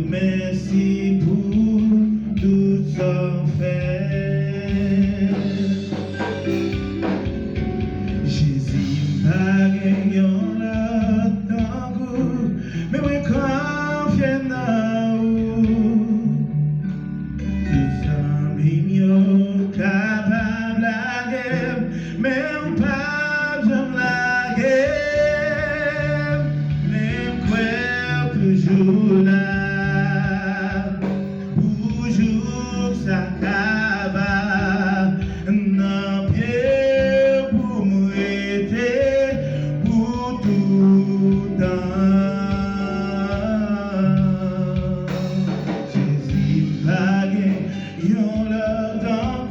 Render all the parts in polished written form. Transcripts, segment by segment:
merci pour tout ça fait. Jésus pas gagné là dans goût, mais moi confiant dans vous. Tout ça mignon capable la guerre, mais on pas jamais la guerre, même quoi toujours là, toujours ça acaba, non pied pour m'aider pour tout temps. Jésus bagué, yon le temps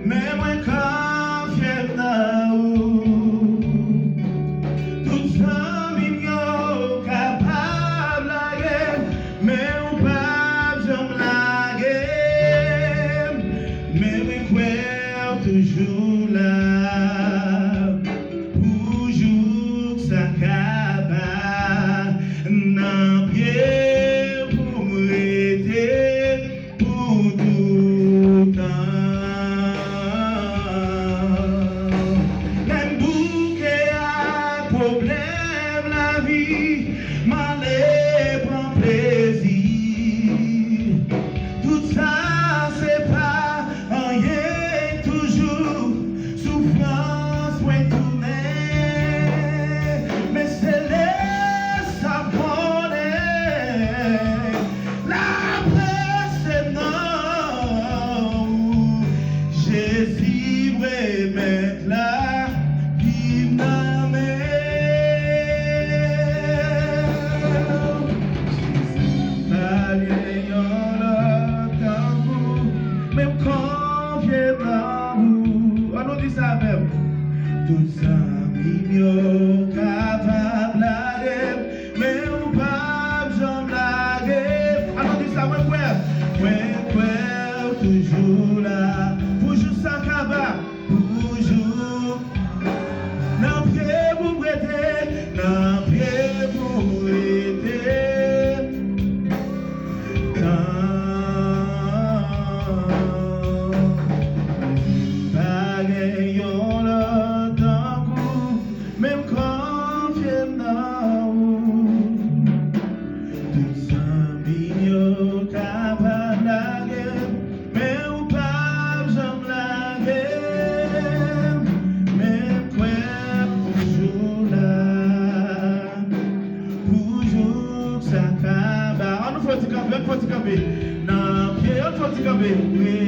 mais moi confiant dans vous. Tout ça mignon capable la guerre, mais on pas jamais la guerre, mais oui quoi toujours là, toujours ça acaba, non pied pour m'aider pour tout temps. Même bouquet à problème la vie, m'allait prendre plaisir. Tout ça c'est pas rien, toujours souffrance point tourner, mais c'est les abonnés. La paix c'est non, Jésus veut mettre la vie dans mes même confier dans vous. On nous dit ça même. Tout ça mignon capable la guerre, mais on pas jamais la guerre. On nous dit ça ouais, toujours là, toujours ça capable, toujours. Non pied pour prêter, non pied pour prêter. Yon le temps même confiant dans vous. Tout ça mignon capable la guerre, mais on pas jamais la guerre, même quoi toujours là, toujours ça acaba. On nous faut camper, non, pied, on faut camper.